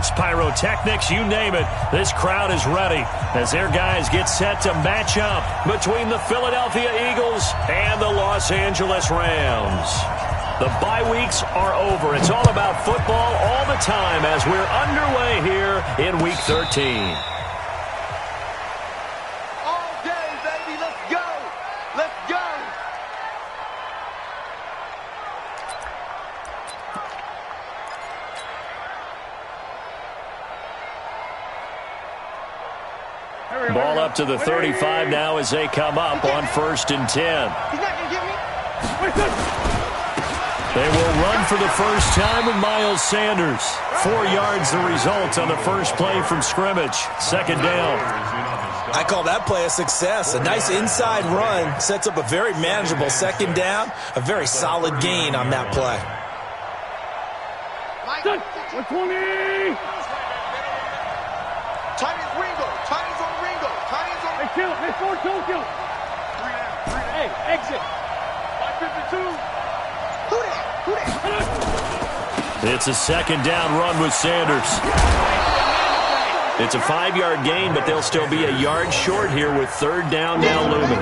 fireworks, pyrotechnics, you name it. This crowd is ready as their guys get set to match up between the Philadelphia Eagles and the Los Angeles Rams. The bye weeks are over. It's all about football all the time as we're underway here in Week 13. Ball up to the 35 now as they come up on 1st and 10. They will run for the first time with Miles Sanders. 4 yards the result on the first play from scrimmage. 2nd down. I call that play a success. A nice inside run sets up a very manageable 2nd down. A very solid gain on that play. 120. Chinese Ringo. Chinese on Ringo. Chinese on... Hey, kill. Hey, 4 kill. Hey, exit. 552. Who that? It's a 2nd down run with Sanders. It's a 5-yard gain, but they'll still be a yard short here with 3rd down now looming.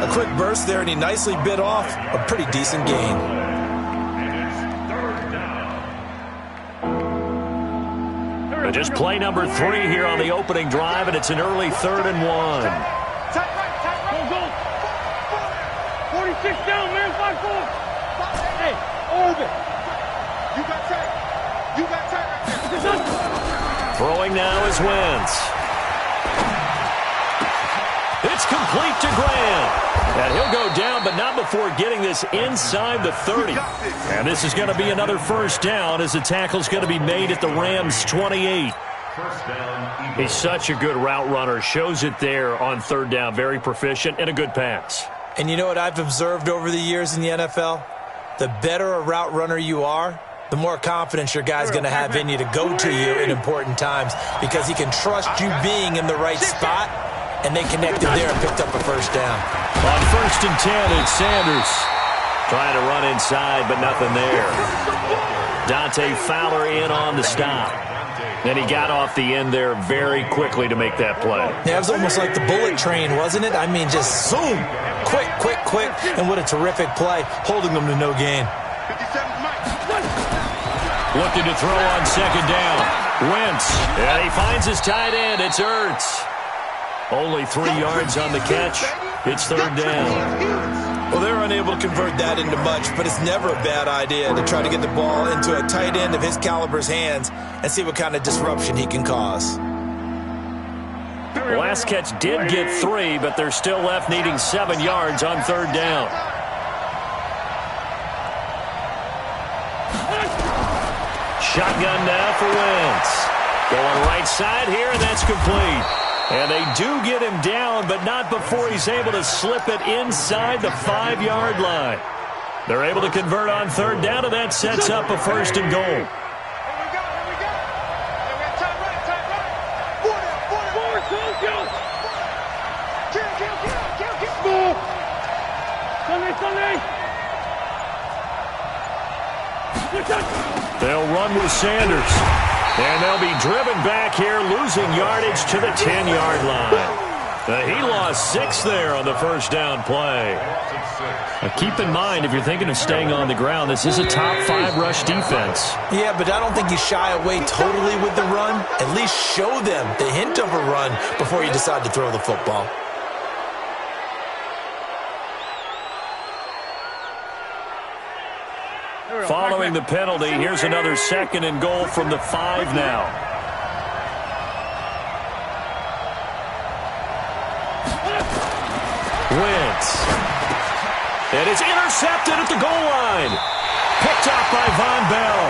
A quick burst there, and he nicely bit off a pretty decent gain. Just play number 3 here on the opening drive, and it's an early 3rd and 1. Go. 46 down, man. 5-4. Hey, over. You got tight. You got tight right there. Throwing now is Wentz. It's complete to Graham. And he'll go down, but not before getting this inside the 30. And this is going to be another 1st down as the tackle's going to be made at the Rams' 28. He's such a good route runner. Shows it there on 3rd down. Very proficient and a good pass. And you know what I've observed over the years in the NFL? The better a route runner you are, the more confidence your guy's going to have in you to go to you in important times because he can trust you being in the right spot, and they connected there and picked up a 1st down. On 1st and 10, it's Sanders. Trying to run inside, but nothing there. Dante Fowler in on the stop. And he got off the end there very quickly to make that play. Yeah, it was almost like the bullet train, wasn't it? I mean, just zoom. Quick. And what a terrific play, holding them to no gain. Looking to throw on 2nd down. Wentz. And he finds his tight end. It's Ertz. Only 3 yards on the catch. It's 3rd down. Well, they're unable to convert that into much, but it's never a bad idea to try to get the ball into a tight end of his caliber's hands and see what kind of disruption he can cause. The last catch did get 3, but they're still left needing 7 yards on 3rd down. Shotgun now for Wentz. Going right side here, and that's complete. And they do get him down, but not before he's able to slip it inside the 5-yard line. They're able to convert on 3rd down, and that sets up a 1st and goal. Here we go. Tight right. Sunday. They'll run with Sanders. And they'll be driven back here, losing yardage to the 10-yard line. He lost 6 there on the 1st down play. Now keep in mind, if you're thinking of staying on the ground, this is a top 5 rush defense. Yeah, but I don't think you shy away totally with the run. At least show them the hint of a run before you decide to throw the football. Following the penalty, here's another 2nd and goal from the 5 now. Wentz. And it's intercepted at the goal line. Picked off by Von Bell.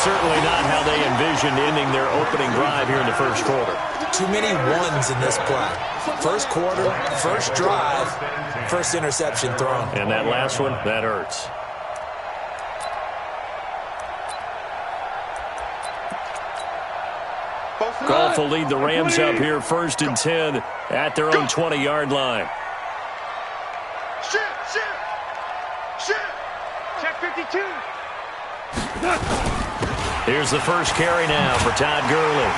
Certainly not how they envisioned ending their opening drive here in the 1st quarter. Too many ones in this play. 1st quarter, 1st drive, 1st interception thrown. And that last one, that hurts. Goff will lead the Rams up here 1st and 10 at their own 20-yard line. Check 52. Here's the first carry now for Todd Gurley.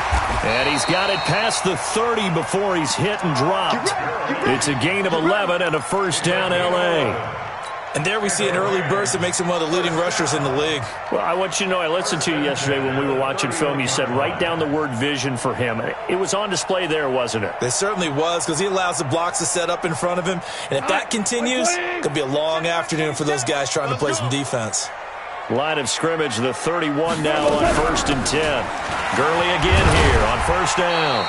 And he's got it past the 30 before he's hit and dropped. It's a gain of 11 and a first down, L.A. And there we see an early burst that makes him one of the leading rushers in the league. Well, I want you to know, I listened to you yesterday when we were watching film. You said write down the word vision for him. It was on display there, wasn't it? It certainly was, because he allows the blocks to set up in front of him. And if that continues, it could be a long afternoon for those guys trying to play some defense. Line of scrimmage, the 31 now on 1st and 10. Gurley again here on first down.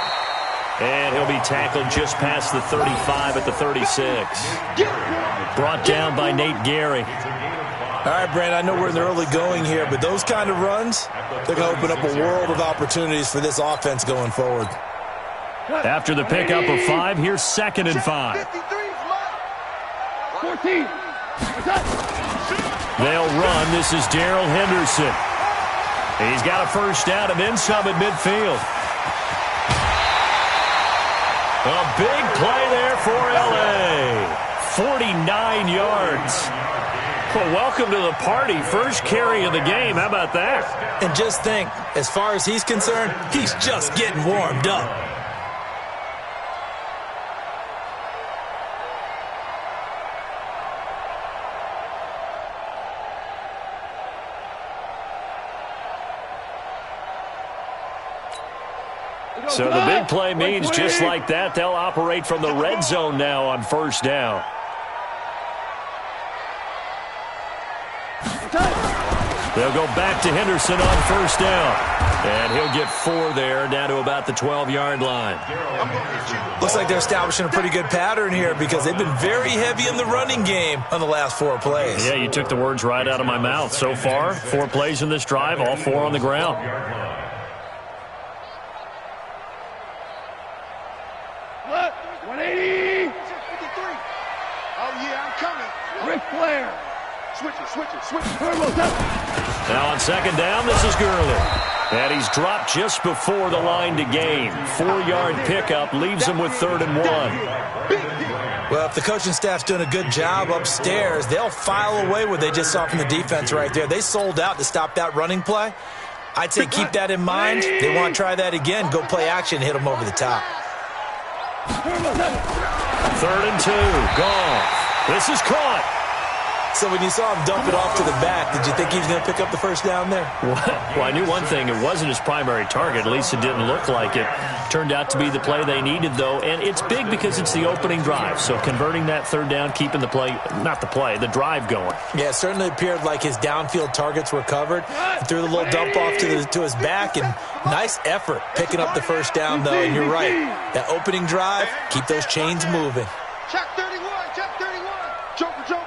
And he'll be tackled just past the 35 at the 36. Brought down by Nate Gary. All right, Brandon, I know we're in the early going here, but those kind of runs, they're going to open up a world of opportunities for this offense going forward. After the pickup of 5, here's 2nd and 5. 14. They'll run. This is Darrell Henderson. He's got a first down and then some at midfield. A big play there for L.A. 49 yards. Well, welcome to the party. First carry of the game. How about that? And just think, as far as he's concerned, he's just getting warmed up. So the big play means just like that, they'll operate from the red zone now on first down. They'll go back to Henderson on first down. And he'll get 4 there, down to about the 12-yard line. Looks like they're establishing a pretty good pattern here because they've been very heavy in the running game on the last 4 plays. Yeah, you took the words right out of my mouth. So far, 4 plays in this drive, all 4 on the ground. What? 180. 53. Oh, yeah, I'm coming. Ric Flair. Switch it. Turbo touch. Now on second down, this is Gurley. And he's dropped just before the line to gain. 4-yard pickup leaves him with 3rd and 1. Well, if the coaching staff's doing a good job upstairs, they'll file away what they just saw from the defense right there. They sold out to stop that running play. I'd say keep that in mind. They want to try that again. Go play action, hit them over the top. 3rd and 2, gone. This is caught. So when you saw him dump it off to the back, did you think he was going to pick up the first down there? Well, I knew one thing. It wasn't his primary target. At least it didn't look like it. Turned out to be the play they needed, though. And it's big because it's the opening drive. So converting that 3rd down, keeping the drive going. Yeah, it certainly appeared like his downfield targets were covered. He threw the little dump off to his back, and nice effort picking up the first down, though. And you're right. That opening drive, keep those chains moving. Check 31. Joker.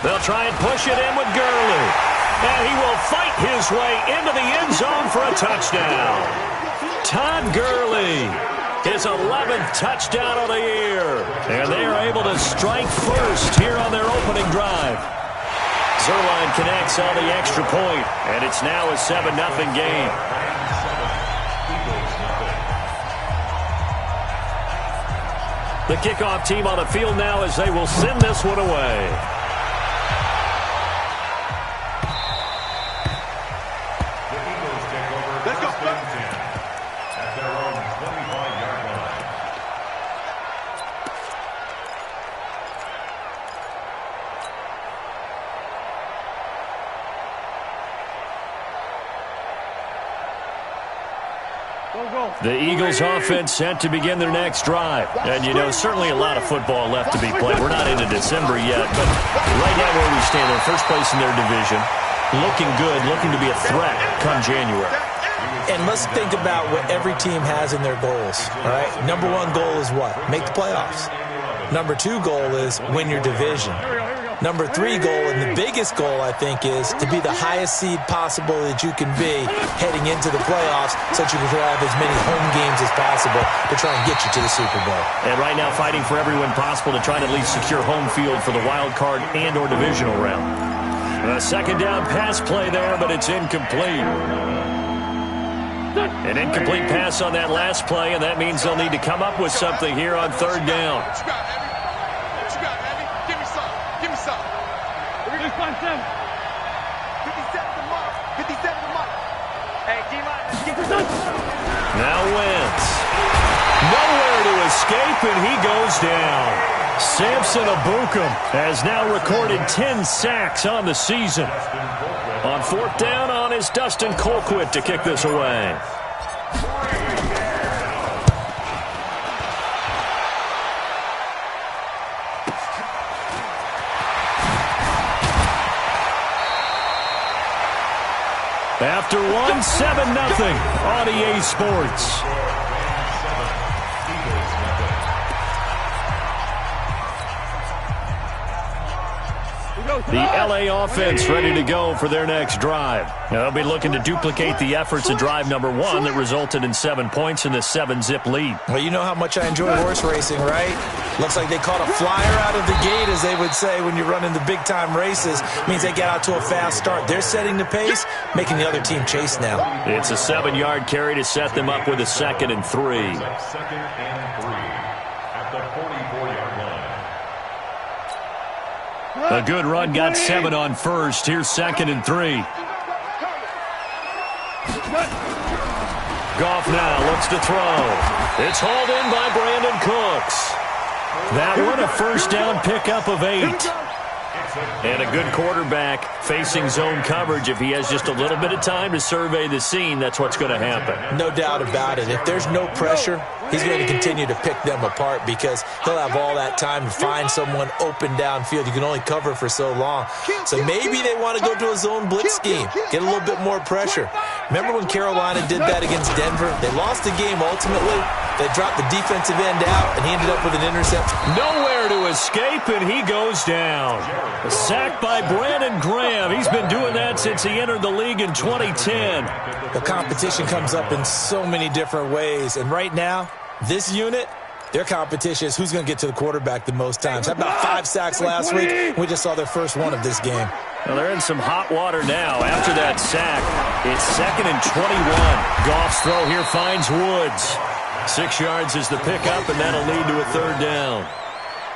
They'll try and push it in with Gurley. And he will fight his way into the end zone for a touchdown. Todd Gurley, his 11th touchdown of the year. And they are able to strike first here on their opening drive. Zuerlein connects on the extra point, and it's now a 7-0 game. The kickoff team on the field now as they will send this one away. Let's go. At their own 25-yard line. The Eagles offense set to begin their next drive. And, you know, certainly a lot of football left to be played. We're not into December yet, but right now where we stand, they're first place in their division. Looking good, looking to be a threat come January. And let's think about what every team has in their goals, all right? Number 1 goal is what? Make the playoffs. Number 2 goal is win your division. Number 3 goal, and the biggest goal, I think, is to be the highest seed possible that you can be heading into the playoffs so that you can have as many home games as possible to try and get you to the Super Bowl. And right now fighting for every win possible to try to at least secure home field for the wild card and or divisional round. A second down pass play there, but it's incomplete. An incomplete pass on that last play, and that means they'll need to come up with something here on 3rd down. This one, 7. 57 to mark. Now Wentz. Nowhere to escape, and he goes down. Samson Ebukam has now recorded 10 sacks on the season. On fourth down on is Dustin Colquitt to kick this away. After one, 7-0 on EA Sports. The LA offense ready to go for their next drive. They'll be looking to duplicate the efforts of drive number 1 that resulted in 7 points in the 7-zip lead. Well, you know how much I enjoy horse racing, right? Looks like they caught a flyer out of the gate, as they would say when you're running the big-time races. Means they get out to a fast start. They're setting the pace, making the other team chase now. It's a 7-yard carry to set them up with a 2nd and 3. 2nd and 3 at the 44-yard line. A good run got 7 on first. Here's 2nd and 3. Goff now looks to throw. It's hauled in by Brandon Cooks. That one a first down pickup of 8. And a good quarterback facing zone coverage. If he has just a little bit of time to survey the scene, that's what's going to happen. No doubt about it. If there's no pressure, he's going to continue to pick them apart because he'll have all that time to find someone open downfield. You can only cover for so long. So maybe they want to go to a zone blitz scheme, get a little bit more pressure. Remember when Carolina did that against Denver? They lost the game ultimately. They dropped the defensive end out, and he ended up with an interception. Nowhere to escape, and he goes down. A sack by Brandon Graham. He's been doing that since he entered the league in 2010. The competition comes up in so many different ways, and right now, this unit, their competition is who's going to get to the quarterback the most times. How about 5 sacks last week? We just saw their first one of this game. Well, they're in some hot water now after that sack. It's 2nd and 21. Goff's throw here finds Woods. 6 yards is the pickup, and that'll lead to a 3rd down.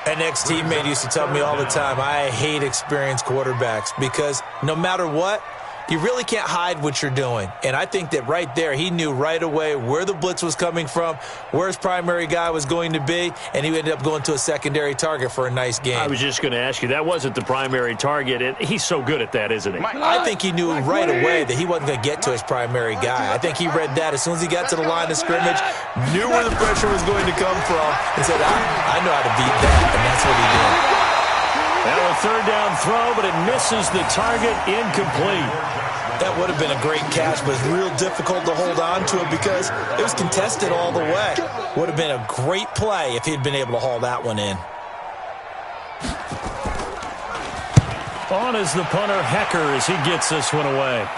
An ex-teammate used to tell me all the time, I hate experienced quarterbacks because no matter what, you really can't hide what you're doing. And I think that right there, he knew right away where the blitz was coming from, where his primary guy was going to be, and he ended up going to a secondary target for a nice game. I was just going to ask you, that wasn't the primary target. And he's so good at that, isn't he? I think he knew right away that he wasn't going to get to his primary guy. I think he read that as soon as he got to the line of scrimmage, knew where the pressure was going to come from, and said, I know how to beat that, and that's what he did. Now a 3rd down throw, but it misses the target, incomplete. That would have been a great catch, but it's real difficult to hold on to it because it was contested all the way. Would have been a great play if he'd been able to haul that one in. On is the punter, Hecker, as he gets this one away.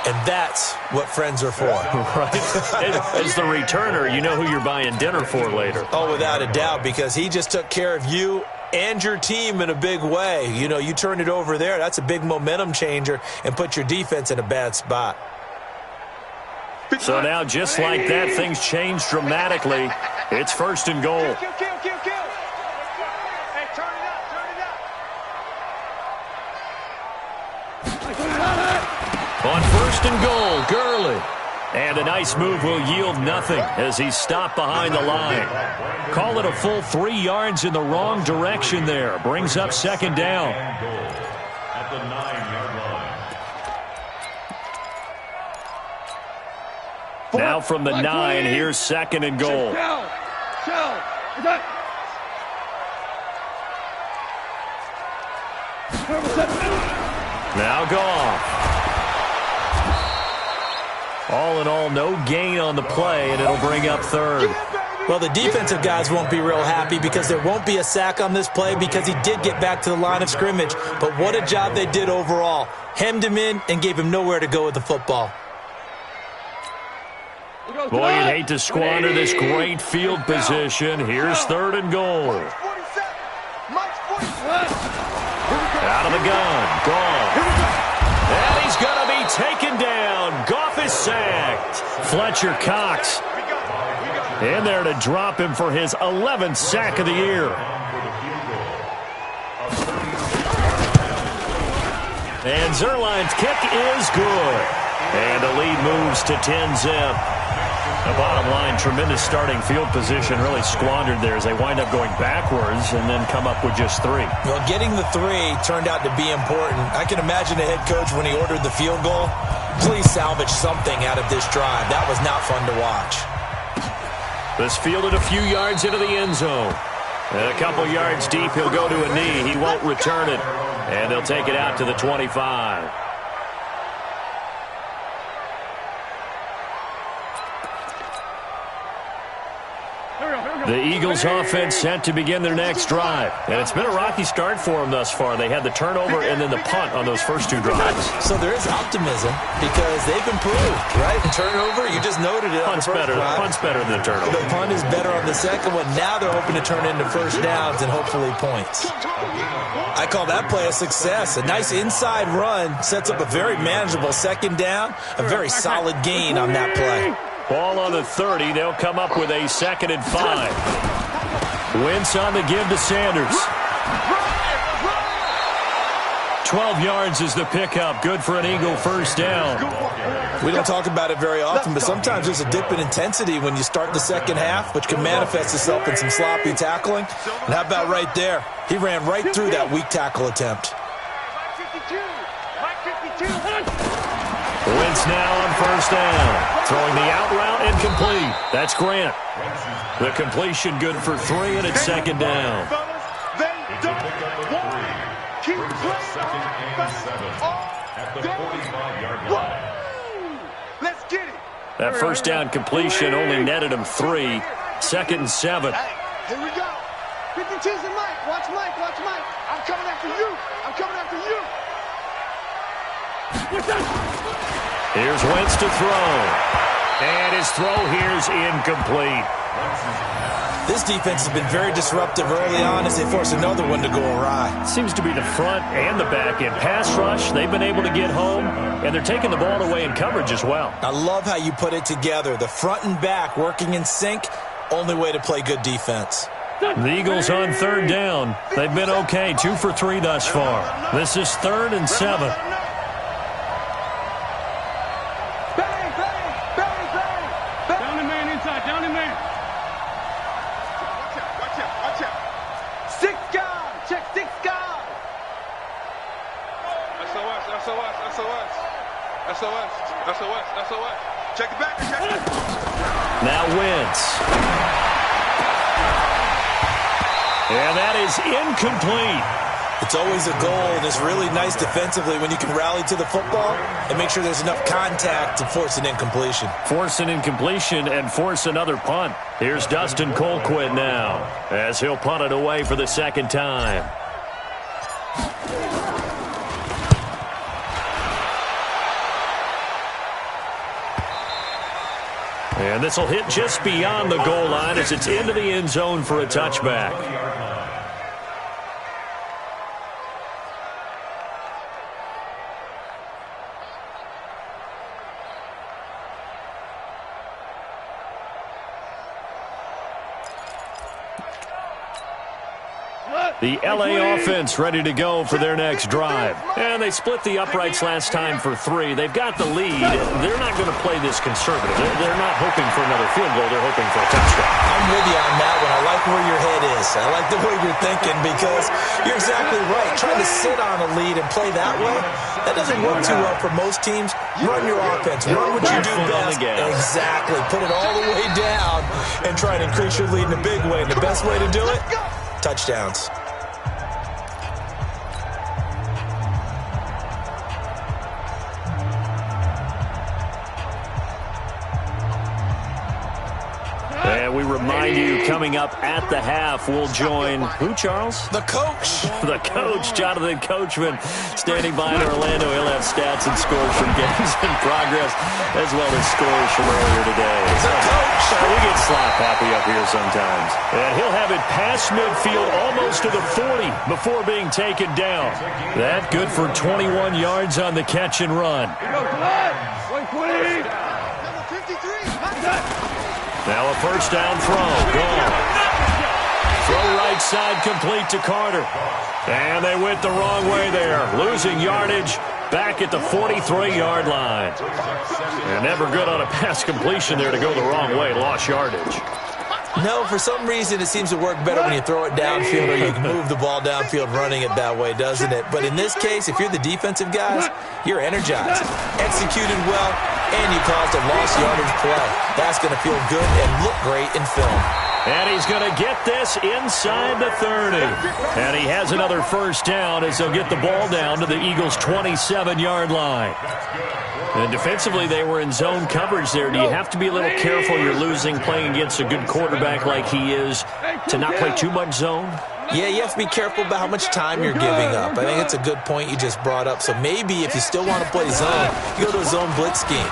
And that's what friends are for. Right. As the returner, you know who you're buying dinner for later. Oh, without a doubt, because he just took care of you and your team in a big way. You know, you turn it over there, that's a big momentum changer and put your defense in a bad spot. So now, just like that, things change dramatically. It's 1st and goal. Hey, turn it up. On 1st and goal, Gurley. And a nice move will yield nothing as he's stopped behind the line. Call it a full 3 yards in the wrong direction there. Brings up 2nd down. At the 9-yard line. Now from the 9, here's 2nd and goal. Now Goff. All in all, no gain on the play, and it'll bring up 3rd. Well, the defensive guys won't be real happy because there won't be a sack on this play because he did get back to the line of scrimmage. But what a job they did overall. Hemmed him in and gave him nowhere to go with the football. Boy, you'd hate to squander this great field position. Here's 3rd and goal. Out of the gun. Goff. And he's going to be taken down. Goff is sacked. Fletcher Cox in there to drop him for his 11th sack of the year. And Zuerlein's kick is good. And the lead moves to 10-zip. The bottom line, tremendous starting field position, really squandered there as they wind up going backwards and then come up with just 3. Well, getting the 3 turned out to be important. I can imagine the head coach when he ordered the field goal. Please salvage something out of this drive. That was not fun to watch. This fielded a few yards into the end zone. And a couple yards deep, he'll go to a knee. He won't return it. And they'll take it out to the 25. The Eagles offense set to begin their next drive. And it's been a rocky start for them thus far. They had the turnover and then the punt on those first 2 drives. So there is optimism because they've improved, right? Turnover, you just noted it. Punt's better than the turnover. The punt is better on the second one. Now they're hoping to turn into first downs and hopefully points. I call that play a success. A nice inside run sets up a very manageable second down. A very solid gain on that play. Ball on the 30. They'll come up with a 2nd and 5. Wentz on the give to Sanders. 12 yards is the pickup. Good for an Eagle first down. We don't talk about it very often, but sometimes there's a dip in intensity when you start the second half, which can manifest itself in some sloppy tackling. And how about right there? He ran right through that weak tackle attempt. Wentz now on first down. Throwing the out route incomplete. That's Grant. The completion good for 3, and it's 2nd down. They don't want keep playing At the 45-yard line. Let's get it. That first down completion only netted him 3. 2nd and 7. Here we go. 52's and Mike. Watch Mike. Watch Mike. I'm coming after you. I'm coming after you. Here's Wentz to throw. And his throw here's incomplete. This defense has been very disruptive early on as they force another one to go awry. Seems to be the front and the back end. Pass rush, they've been able to get home, and they're taking the ball away in coverage as well. I love how you put it together. The front and back working in sync, only way to play good defense. The Eagles on 3rd down. They've been okay, 2 for 3 thus far. This is 3rd and 7. SOS. Check it back. Check it. Now Wentz. And that is incomplete. It's always a goal, and it's really nice defensively when you can rally to the football and make sure there's enough contact to force an incompletion. Force an incompletion and force another punt. Here's Dustin Colquitt now as he'll punt it away for the 2nd time. And this will hit just beyond the goal line as it's into the end zone for a touchback. The LA offense ready to go for their next drive. And they split the uprights last time for 3. They've got the lead. They're not going to play this conservative. They're not hoping for another field goal. They're hoping for a touchdown. I'm with you on that one. I like where your head is. I like the way you're thinking because you're exactly right. Trying to sit on a lead and play that way, that doesn't work too well for most teams. Run your offense. Run what you do best. Exactly. Put it all the way down and try and increase your lead in a big way. And the best way to do it, touchdowns. And we remind you, coming up at the half, we'll join who, Charles? The coach. The coach, Jonathan Coachman, standing by in Orlando. He'll have stats and scores from games in progress, as well as scores from earlier today. The coach. We get slap happy up here sometimes. And he'll have it past midfield, almost to the 40, before being taken down. That good for 21 yards on the catch and run. Now a first down throw. Gone. Throw right side complete to Carter. And they went the wrong way there. Losing yardage back at the 43-yard line. And never good on a pass completion there to go the wrong way. Lost yardage. No, for some reason it seems to work better when you throw it downfield or you can move the ball downfield running it that way, doesn't it? But in this case, if you're the defensive guys, you're energized, executed well, and you caused a lost yardage play. That's going to feel good and look great in film. And he's going to get this inside the 30. And he has another first down as they'll get the ball down to the Eagles' 27-yard line. And defensively, they were in zone coverage there. Do you have to be a little careful? You're losing playing against a good quarterback like he is to not play too much zone? Yeah, you have to be careful about how much time you're giving up. I think it's a good point you just brought up. So maybe if you still want to play zone, you go to a zone blitz scheme.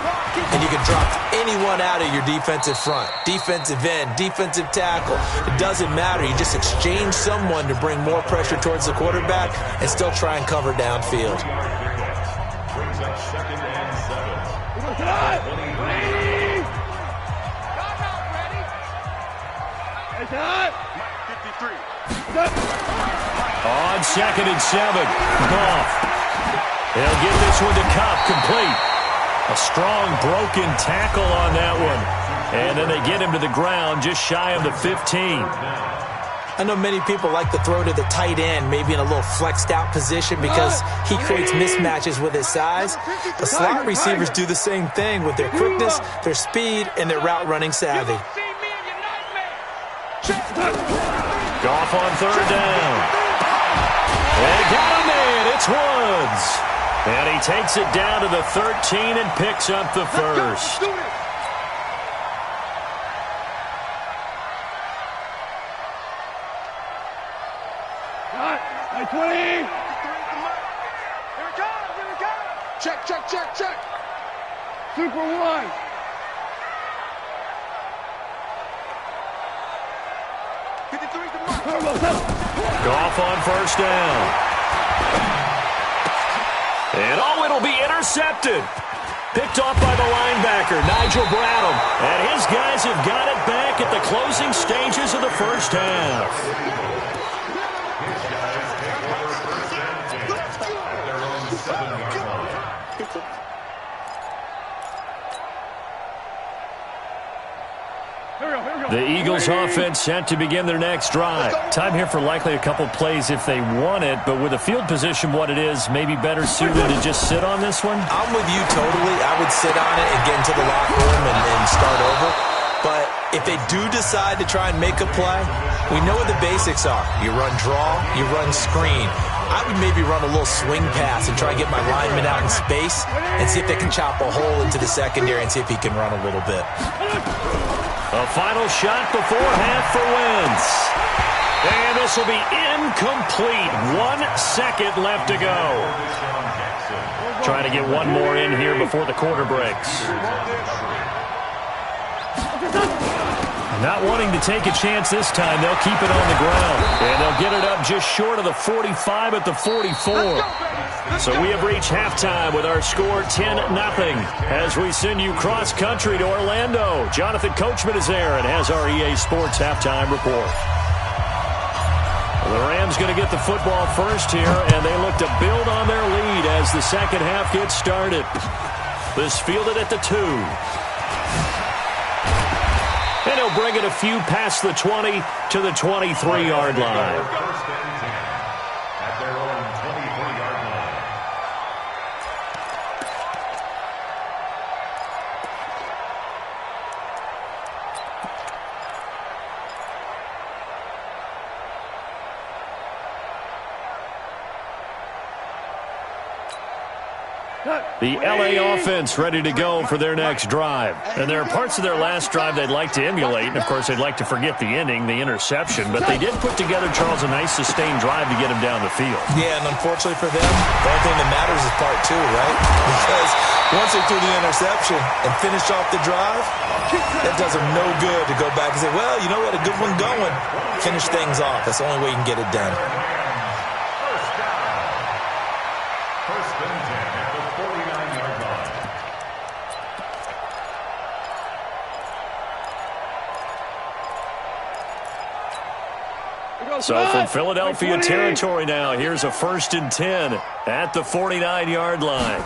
And you can drop anyone out of your defensive front, defensive end, defensive tackle. It doesn't matter. You just exchange someone to bring more pressure towards the quarterback and still try and cover downfield. Brings up 2nd and 7. On 2nd and 7, Goff. They'll get this one to Kupp, complete. A strong broken tackle on that one. And then they get him to the ground just shy of the 15. I know many people like to throw to the tight end, maybe in a little flexed out position because he creates mismatches with his size. The slot receivers do the same thing with their quickness, their speed, and their route running savvy. Goff on 3rd down. They got him in. It's Woods. And he takes it down to the 13 and picks up the first. Check. Super 1. Goff on 1st down. And it'll be intercepted. Picked off by the linebacker, Nigel Bradham. And his guys have got it back at the closing stages of the first half. The Eagles offense set to begin their next drive. Time here for likely a couple plays if they want it, but with the field position what it is, maybe better suited to just sit on this one? I'm with you totally. I would sit on it and get into the locker room and start over. But if they do decide to try and make a play, we know what the basics are. You run draw, you run screen. I would maybe run a little swing pass and try and get my lineman out in space and see if they can chop a hole into the secondary and see if he can run a little bit. A final shot before half for Wentz. And this will be incomplete. 1 second left to go. Trying to get one more in here before the quarter breaks. Not wanting to take a chance this time, they'll keep it on the ground. And they'll get it up just short of the 45 at the 44. So we have reached halftime with our score 10-0 as we send you cross-country to Orlando. Jonathan Coachman is there and has our EA Sports halftime report. The Rams going to get the football first here, and they look to build on their lead as the second half gets started. This fielded at the 2. And he'll bring it a few past the 20 to the 23-yard line. First and 10 at their own 23-yard line. The LA offense ready to go for their next drive. And there are parts of their last drive they'd like to emulate. And, of course, they'd like to forget the ending, the interception. But they did put together, Charles, a nice sustained drive to get him down the field. Yeah, and unfortunately for them, the only thing that matters is part 2, right? Because once they threw the interception and finished off the drive, that does them no good to go back and say, well, you know what, a good one going. Finish things off. That's the only way you can get it done. First and 10 at the 49-yard line. So from Philadelphia territory now, here's a 1st and 10 at the 49-yard line.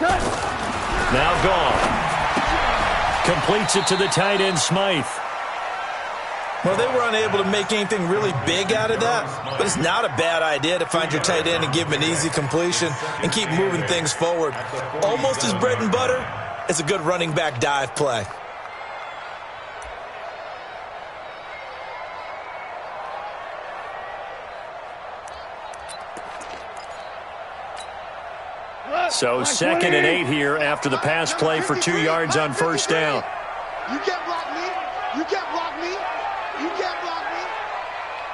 Now Goff completes it to the tight end, Smythe. Well, they were unable to make anything really big out of that, but it's not a bad idea to find your tight end and give him an easy completion and keep moving things forward. Almost as bread and butter as a good running back dive play. So 2nd and 8 here after the pass play for 2 yards on 1st down. You can't block me. You can't block me. You can't block me.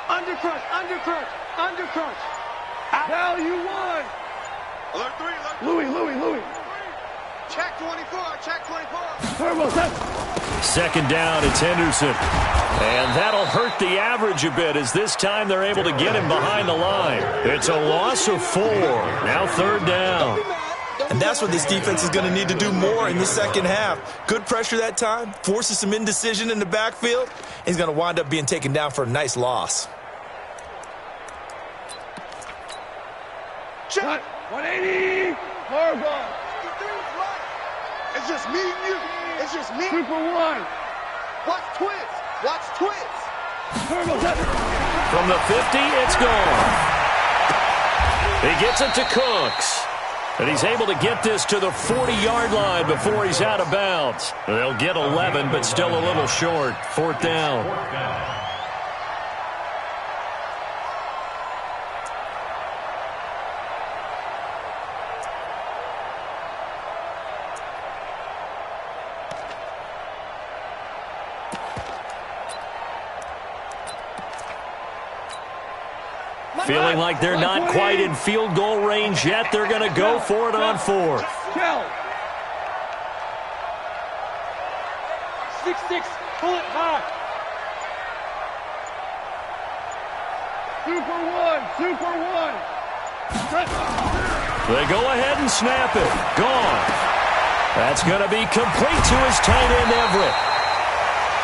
Undercrush, undercrush, undercrush. Hell, you won. Alert 3, alert 3. Louis. Check 24, check 24. Turbo, set. 2nd down, it's Henderson. And that'll hurt the average a bit as this time they're able to get him behind the line. It's a loss of 4. Now 3rd down. And that's what this defense is going to need to do more in the second half. Good pressure that time, forces some indecision in the backfield. He's going to wind up being taken down for a nice loss. Check. 180. Turbo. It's just me and you. It's just me. 2 for 1. Watch twins. Watch twins. Turbo, set. From the 50, it's gone. He gets it to Cooks. And he's able to get this to the 40-yard line before he's out of bounds. They'll get 11, but still a little short. 4th down. Feeling like they're not quite in field goal range yet. They're going to go for it on 4th. 6-6, pull it high. 2 for 1, 2 for 1. They go ahead and snap it. Gone. That's going to be complete to his tight end, Everett.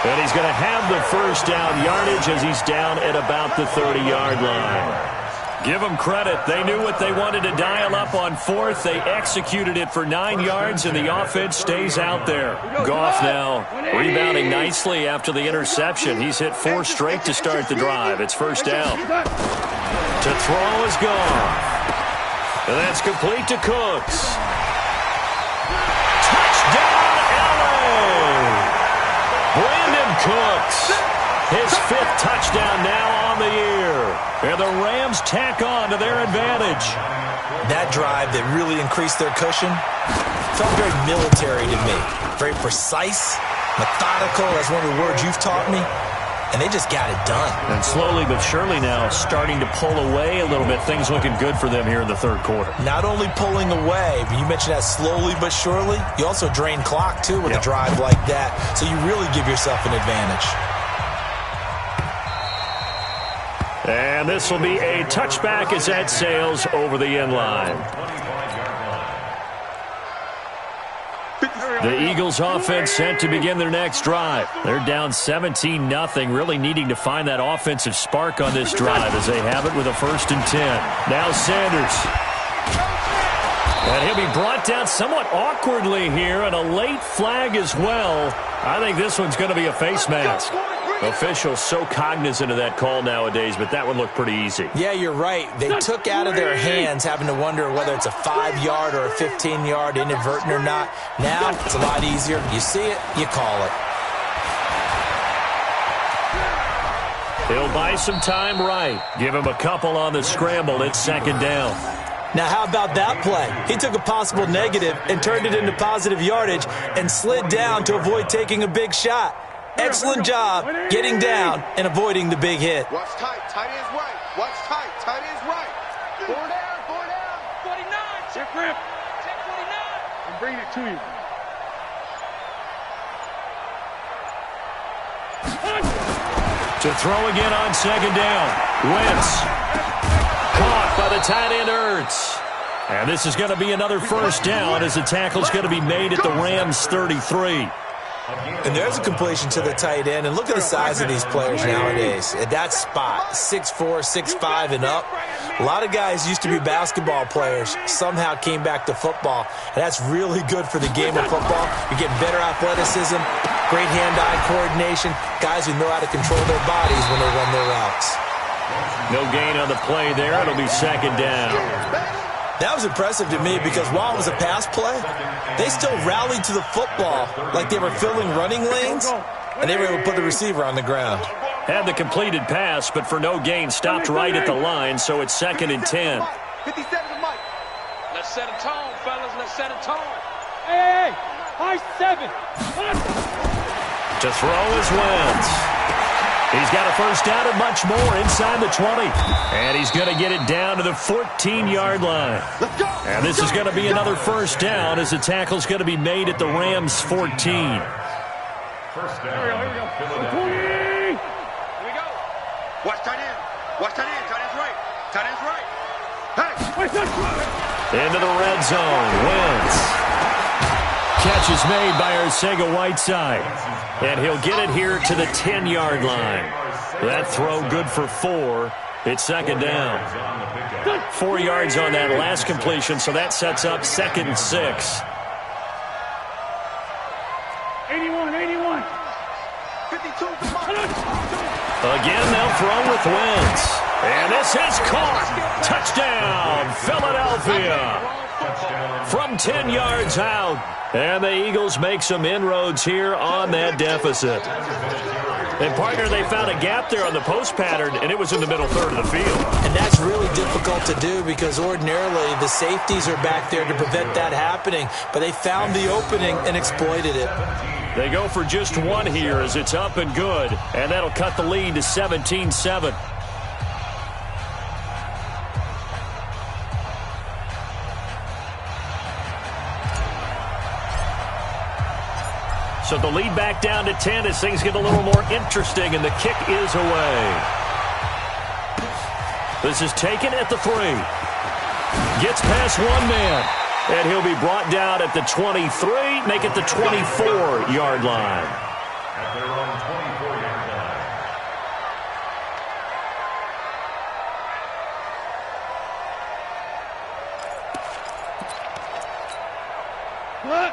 And he's going to have the 1st down yardage as he's down at about the 30-yard line. Give them credit. They knew what they wanted to dial up on 4th. They executed it for 9 yards, and the offense stays out there. Goff now rebounding nicely after the interception. He's hit 4 straight to start the drive. It's 1st down. To throw is gone. And that's complete to Cooks. Touchdown, LA! Brandon Cooks, his 5th touchdown now on the year. And the Rams tack on to their advantage. That drive that really increased their cushion felt very military to me. Very precise, methodical, that's one of the words you've taught me. And they just got it done. And slowly but surely now starting to pull away a little bit. Things looking good for them here in the 3rd quarter. Not only pulling away, but you mentioned that slowly but surely. You also drain clock, too, with a drive like that. So you really give yourself an advantage. And this will be a touchback as that sails over the end line. The Eagles offense set to begin their next drive. They're down 17-0, really needing to find that offensive spark on this drive as they have it with a 1st and 10. Now Sanders. And he'll be brought down somewhat awkwardly here, and a late flag as well. I think this one's going to be a face mask. Officials so cognizant of that call nowadays, but that one looked pretty easy. Yeah, you're right. They took out of their hands having to wonder whether it's a 5-yard or a 15-yard inadvertent or not. Now it's a lot easier. You see it, you call it. He'll buy some time right. Give him a couple on the scramble. It's 2nd down. Now, how about that play? He took a possible negative and turned it into positive yardage and slid down to avoid taking a big shot. Excellent job getting down and avoiding the big hit. Watch tight. Tight end's right. Watch tight. Tight end's right. 4 down. 4 down. 49. Check grip. Check 49. I'm bringing it to you. To throw again on 2nd down. Wentz. Caught by the tight end, Ertz. And this is going to be another 1st down as the tackle's going to be made at the Rams' 33. And there's a completion to the tight end. And look at the size of these players nowadays. At that spot, 6'4", 6'5", and up. A lot of guys used to be basketball players, somehow came back to football. And that's really good for the game of football. You're getting better athleticism, great hand-eye coordination, guys who know how to control their bodies when they run their routes. No gain on the play there. It'll be second down. That was impressive to me because while it was a pass play, they still rallied to the football like they were filling running lanes, and they were able to put the receiver on the ground. Had the completed pass, but for no gain, stopped right at the line, so it's 2nd and 10. 57 to Mike. Let's set a tone, fellas. Let's set a tone. Hey, high 7. To throw is Wentz. He's got a first down and much more inside the 20. And he's going to get it down to the 14-yard line. Let's go. And this is going to be another first down as the tackle's going to be made at the Rams' 14. First down. Here we go. 20. Here we go. Watch tight end. Watch tight end. Tight end's right. Tight end's right. Hey. Into the red zone. Wentz. Catch is made by Arcega-Whiteside. And he'll get it here to the 10-yard line. That throw good for 4. It's second down. 4 yards on that last completion, so that sets up 2nd and 6. 81. 52 to Mike. Again, they'll throw with Wentz. And this is caught. Touchdown, Philadelphia. From 10 yards out. And the Eagles make some inroads here on that deficit. And, partner, they found a gap there on the post pattern, and it was in the middle third of the field. And that's really difficult to do because ordinarily the safeties are back there to prevent that happening. But they found the opening and exploited it. They go for just one here as it's up and good. And that'll cut the lead to 17-7. So the lead back down to 10 as things get a little more interesting, and the kick is away. This is taken at the 3. Gets past one man, and he'll be brought down at the 23, make it the 24-yard line. At their own 24-yard line.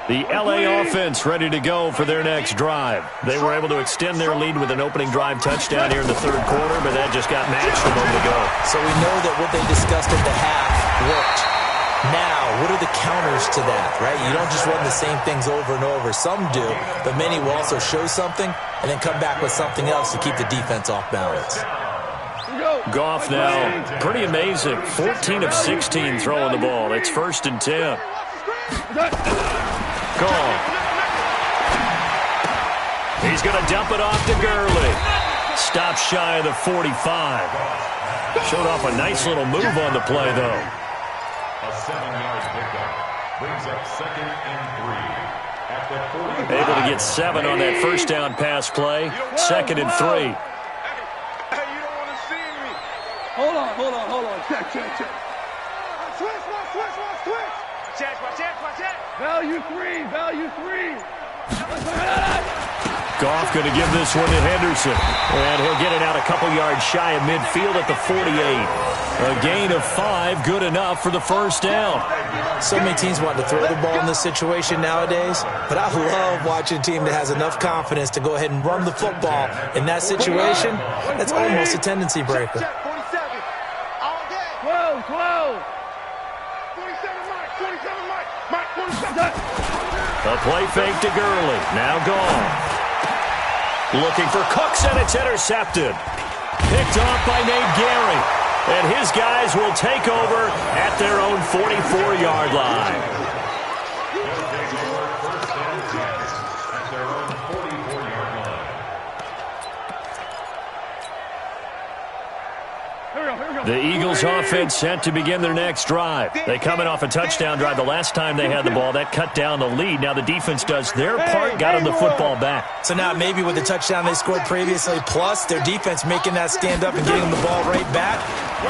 The L.A. offense ready to go for their next drive. They were able to extend their lead with an opening drive touchdown here in the third quarter, but that just got matched a moment ago. So we know that what they discussed at the half worked. Now, what are the counters to that, right? You don't just run the same things over and over. Some do, but many will also show something and then come back with something else to keep the defense off balance. Goff now, pretty amazing. 14 of 16 throwing the ball. It's 1st and 10. Goff. He's going to dump it off to Gurley. Stop shy of the 45. Showed off a nice little move on the play, though. A 7-yard pickup brings up 2nd and 3 at the 40. Able to get 7 on that first down pass play. 2nd and 3. Hey, you don't want to see me. Hold on. Check. Switch. Watch it. Value 3. Goff going to give this one to Henderson. And he'll get it out a couple yards shy of midfield at the 48. A gain of 5, good enough for the first down. So many teams want to throw the ball in this situation nowadays, but I love watching a team that has enough confidence to go ahead and run the football in that situation. That's almost a tendency breaker. Check 47. All day. 12. 47 Mike. 47. A play fake to Gurley. Now gone. Looking for Cooks, and it's intercepted. Picked off by Nate Gary. And his guys will take over at their own 44-yard line. They'll take over 1st and 10 at their own 44-yard line. Here we go. The Eagles offense set to begin their next drive. They come in off a touchdown drive the last time they had the ball. That cut down the lead. Now the defense does their part, got them the football back. So now maybe with the touchdown they scored previously, plus their defense making that stand up and getting them the ball right back,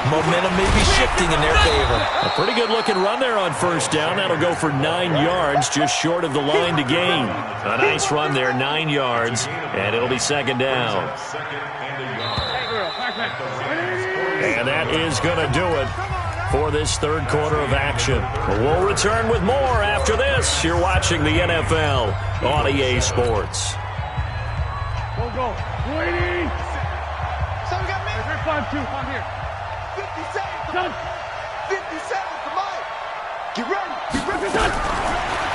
momentum may be shifting in their favor. A pretty good-looking run there on first down. That'll go for 9 yards, just short of the line to gain. A nice run there, 9 yards, and it'll be second down. And that is going to do it for this third quarter of action. We'll return with more after this. You're watching the NFL on EA Sports. Go. 180. Someone got me? 5-2. I'm here. 50 seconds. 50 seconds. Come on. Get ready.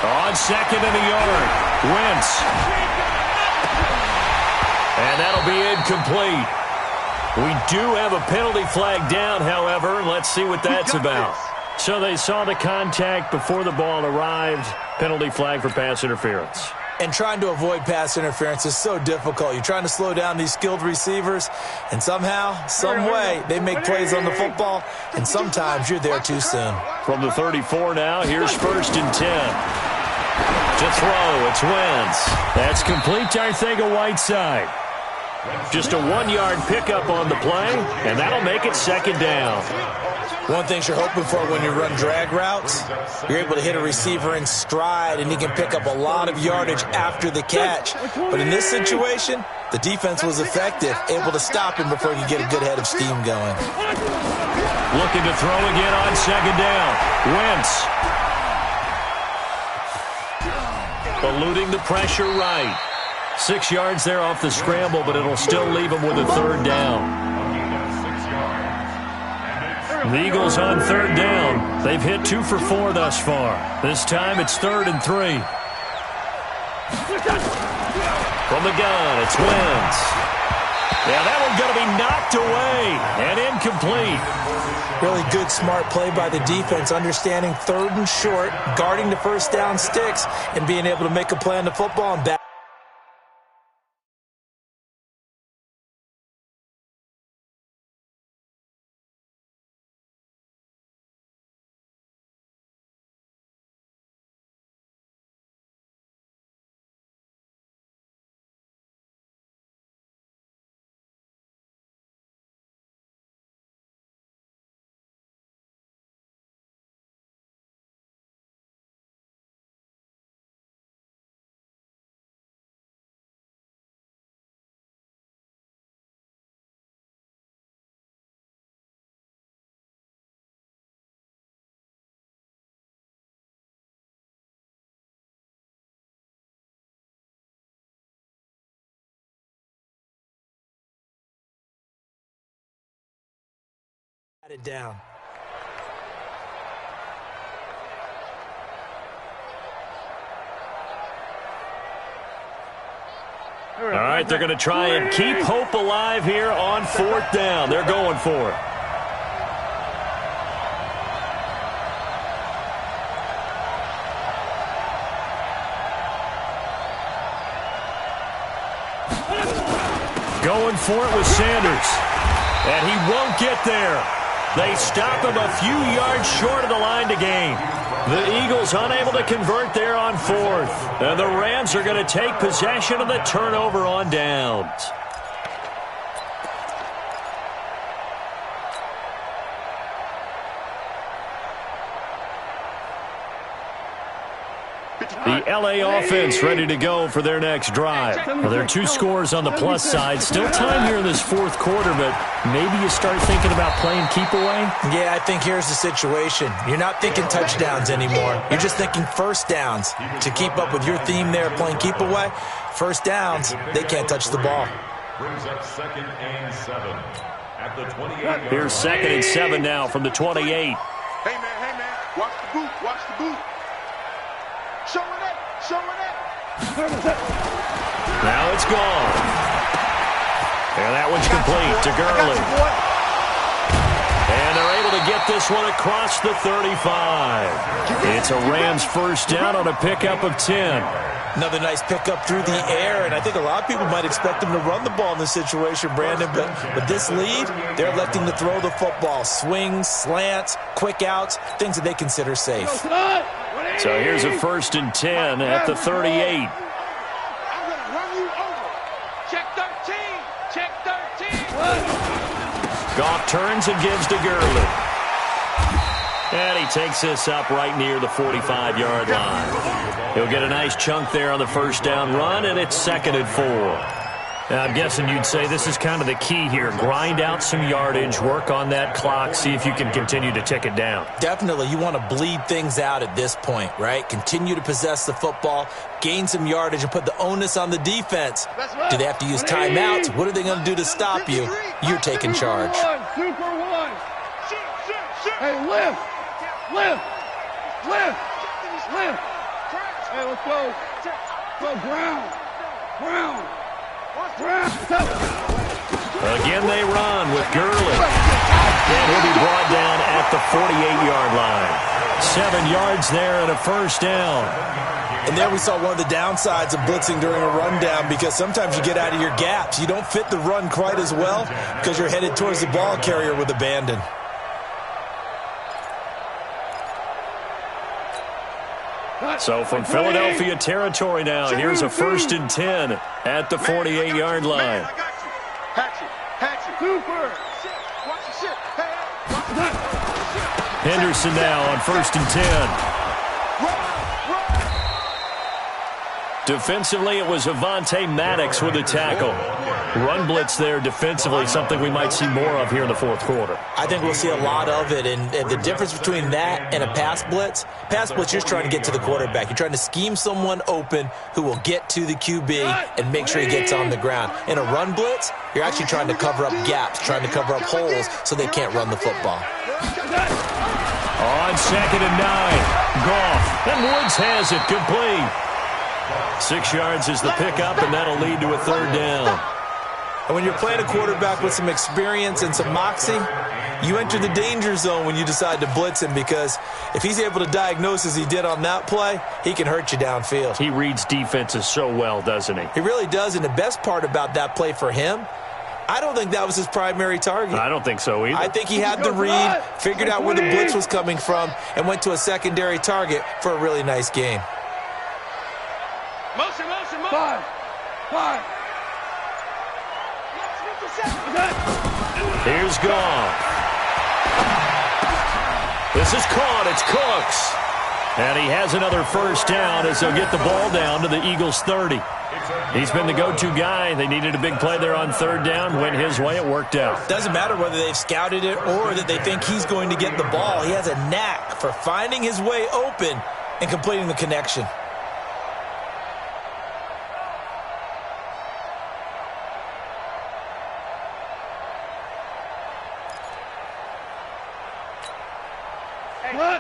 On second and a yard, Wentz. And that'll be incomplete. We do have a penalty flag down, however. Let's see what that's about. So they saw the contact before the ball arrived. Penalty flag for pass interference. And trying to avoid pass interference is so difficult. You're trying to slow down these skilled receivers, and somehow, some way, they make plays on the football, and sometimes you're there too soon. From the 34 now, here's first and 10. To throw, it's Wentz. That's complete to Arcega-Whiteside. Just a 1-yard pickup on the play, and that'll make it second down. One thing you're hoping for when you run drag routes, you're able to hit a receiver in stride, and he can pick up a lot of yardage after the catch. But in this situation, the defense was effective, able to stop him before he could get a good head of steam going. Looking to throw again on second down. Wentz. Eluding the pressure right. 6 yards there off the scramble, but it'll still leave him with a third down. The Eagles on third down. They've hit 2 for 4 thus far. This time it's 3rd and 3. From the gun, it's Wentz. Yeah, that one's going to be knocked away and incomplete. Really good, smart play by the defense, understanding 3rd and short, guarding the first down sticks, and being able to make a play on the football and back. It down. All right, they're going to try and keep hope alive here on 4th down. They're going for it. Going for it with Sanders. And he won't get there. They stop him a few yards short of the line to gain. The Eagles unable to convert there on 4th. And the Rams are going to take possession of the turnover on downs. The LA offense ready to go for their next drive. Well, there are 2 scores on the plus side. Still time here in this 4th quarter, but maybe you start thinking about playing keep away? Yeah, I think here's the situation. You're not thinking touchdowns anymore. You're just thinking first downs. To keep up with your theme there, playing keep away, first downs, they can't touch the ball. Brings up 2nd and 7 at the 28. Here's 2nd and 7 now from the 28. Hey, man, watch the boot, watch the boot. Showing it. Now it's gone. And that one's complete to Gurley. And they're able to get this one across the 35. It's a Rams first down on a pickup of 10. Another nice pickup through the air, and I think a lot of people might expect him to run the ball in this situation, Brandon, but with this lead, they're electing to throw the football. Swings, slants, quick outs, things that they consider safe. So here's a 1st and 10 at the 38. I'm going to run you over. Check 13. Check 13. Goff turns and gives to Gurley. And he takes this up right near the 45-yard line. He'll get a nice chunk there on the 1st down run, and it's 2nd and 4. Now, I'm guessing you'd say this is kind of the key here. Grind out some yardage, work on that clock, see if you can continue to tick it down. Definitely, you want to bleed things out at this point, right? Continue to possess the football, gain some yardage, and put the onus on the defense. Do they have to use timeouts? What are they going to do to stop you? You're taking charge. Super one. Hey, lift. Lift. Lift. Lift. Hey, let's go. Go, ground. Ground. Again, they run with Gurley. And he'll be brought down at the 48-yard line. 7 yards there and a 1st down. And there we saw one of the downsides of blitzing during a rundown, because sometimes you get out of your gaps. You don't fit the run quite as well because you're headed towards the ball carrier with abandon. So from Philadelphia territory now, here's a 1st and 10 at the 48-yard line. Henderson now on 1st and 10. Defensively, it was Avonte Maddox with a tackle. Run blitz there defensively, something we might see more of here in the 4th quarter. I think we'll see a lot of it, and the difference between that and a pass blitz, you're just trying to get to the quarterback. You're trying to scheme someone open who will get to the QB and make sure he gets on the ground. In a run blitz, you're actually trying to cover up gaps, trying to cover up holes so they can't run the football. On 2nd and 9, Goff, and Woods has it complete. 6 yards is the pickup, and that'll lead to a 3rd down. And when you're playing a quarterback with some experience and some moxie, you enter the danger zone when you decide to blitz him, because if he's able to diagnose as he did on that play, he can hurt you downfield. He reads defenses so well, doesn't he? He really does, and the best part about that play for him, I don't think that was his primary target. I don't think so either. I think he had the read, figured out where the blitz was coming from, and went to a secondary target for a really nice game. Motion. Five. Here's Goff. This is caught. It's Cooks. And he has another 1st down as they'll get the ball down to the Eagles' 30. He's been the go-to guy. They needed a big play there on 3rd down. Went his way. It worked out. Doesn't matter whether they've scouted it or that they think he's going to get the ball. He has a knack for finding his way open and completing the connection.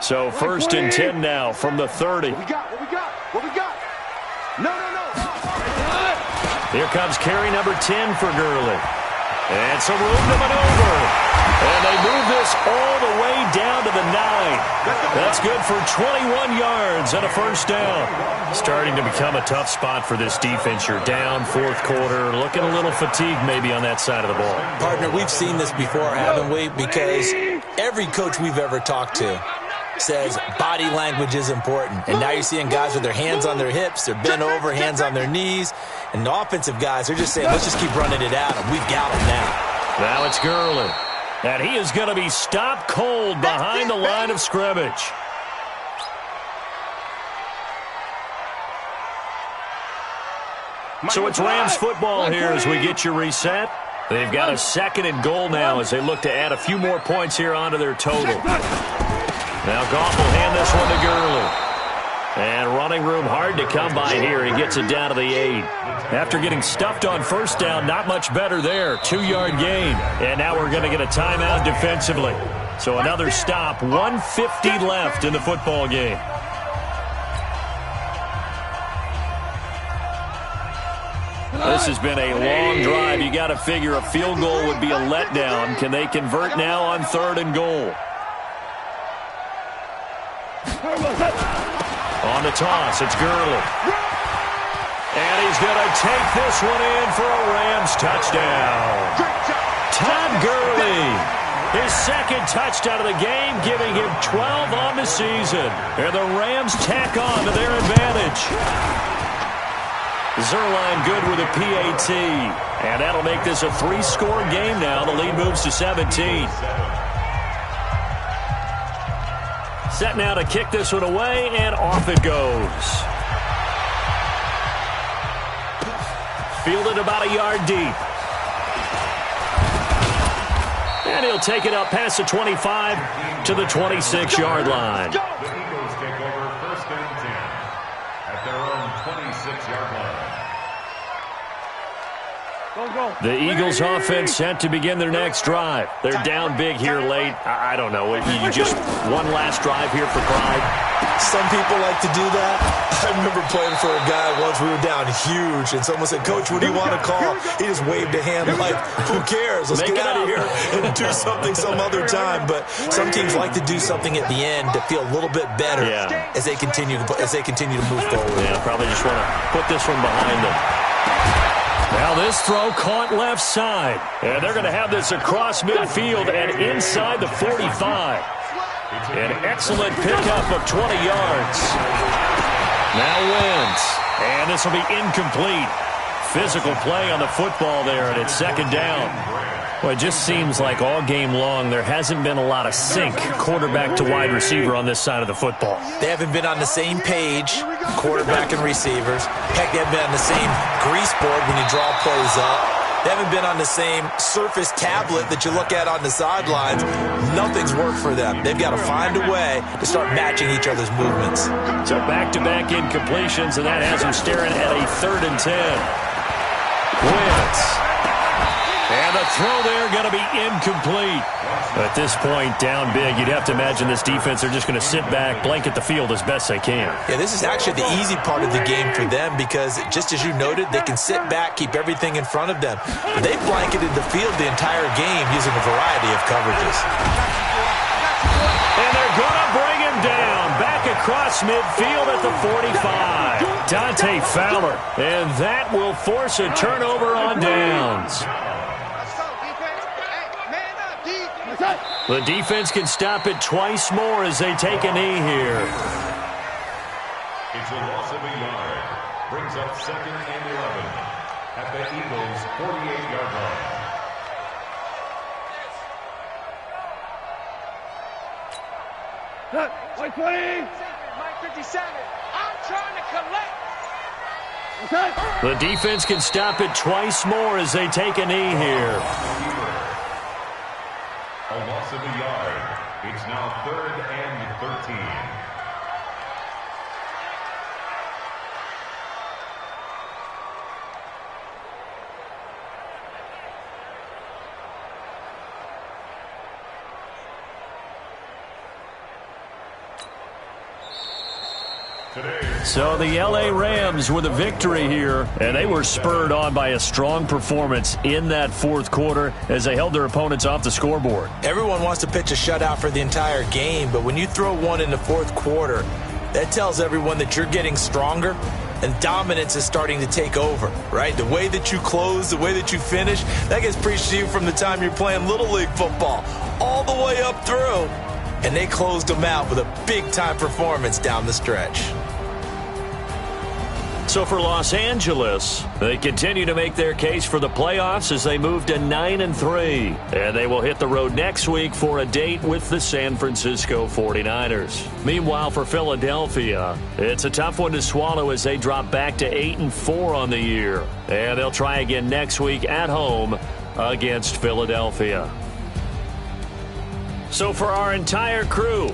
So 1st and 10 now from the 30. What we got? No. Here comes carry number 10 for Gurley. And some room to maneuver. And they move this all the way down to the 9. That's good for 21 yards and a 1st down. Starting to become a tough spot for this defense. You're down 4th quarter, looking a little fatigued maybe on that side of the ball. Partner, we've seen this before, haven't we? Because every coach we've ever talked to says body language is important. And now you're seeing guys with their hands on their hips, they're bent over, hands on their knees. And the offensive guys are just saying, let's just keep running it at them. We've got them now. Now it's Gurley. And he is going to be stopped cold behind the line of scrimmage. So it's Rams football here as we get you reset. They've got a 2nd and goal now as they look to add a few more points here onto their total. Now Goff will hand this one to Gurley. And running room hard to come by here. He gets it down to the 8. After getting stuffed on 1st down, not much better there. 2-yard gain. And now we're going to get a timeout defensively. So another stop. 1:50 left in the football game. This has been a long drive. You got to figure a field goal would be a letdown. Can they convert now on 3rd and goal? On the toss, it's Gurley. And he's going to take this one in for a Rams touchdown. Todd Gurley. His second touchdown of the game, giving him 12 on the season. And the Rams tack on to their advantage. Zuerlein good with a PAT. And that'll make this a 3-score game now. The lead moves to 17. Set now to kick this one away, and off it goes. Fielded about a yard deep. And he'll take it up past the 25 to the 26-yard line. The Eagles take over 1st and 10 at their own 26-yard line. The Eagles offense set to begin their next drive. They're down big here late. I don't know. You just one last drive here for pride. Some people like to do that. I remember playing for a guy once. We were down huge, and someone said, "Coach, what do you want to call?" He just waved a hand like, "Who cares? Let's get out of here and do something some other time." But some teams like to do something at the end to feel a little bit better as they continue to move forward. Yeah, probably just want to put this one behind them. Now this throw caught left side. And they're going to have this across midfield and inside the 45. An excellent pickup of 20 yards. Now Wentz. And this will be incomplete. Physical play on the football there, and it's 2nd down. Well, it just seems like all game long there hasn't been a lot of sync quarterback to wide receiver on this side of the football. They haven't been on the same page, quarterback and receivers. Heck, they haven't been on the same grease board when you draw plays up. They haven't been on the same surface tablet that you look at on the sidelines. Nothing's worked for them. They've got to find a way to start matching each other's movements. So back-to-back incompletions, and that has them staring at a 3rd and 10. Wentz. And the throw there going to be incomplete. At this point, down big, you'd have to imagine this defense, they're just going to sit back, blanket the field as best they can. Yeah, this is actually the easy part of the game for them because, just as you noted, they can sit back, keep everything in front of them. But they blanketed the field the entire game using a variety of coverages. And they're going to bring him down, back across midfield at the 45. Dante Fowler, and that will force a turnover on downs. The defense can stop it twice more as they take a knee here. It's a loss of a yard. Brings up 2nd and 11 at the Eagles' 48-yard line. White 20. Mike 57. I'm trying to collect. The defense can stop it twice more as they take a knee here. A loss of a yard. It's now 3rd and 13. So the L.A. Rams with a victory here, and they were spurred on by a strong performance in that 4th quarter as they held their opponents off the scoreboard. Everyone wants to pitch a shutout for the entire game, but when you throw one in the 4th quarter, that tells everyone that you're getting stronger and dominance is starting to take over, right? The way that you close, the way that you finish, that gets preached to you from the time you're playing Little League football all the way up through. And they closed them out with a big-time performance down the stretch. So for Los Angeles, they continue to make their case for the playoffs as they move to 9-3. And they will hit the road next week for a date with the San Francisco 49ers. Meanwhile, for Philadelphia, it's a tough one to swallow as they drop back to 8-4 on the year. And they'll try again next week at home against Philadelphia. So for our entire crew,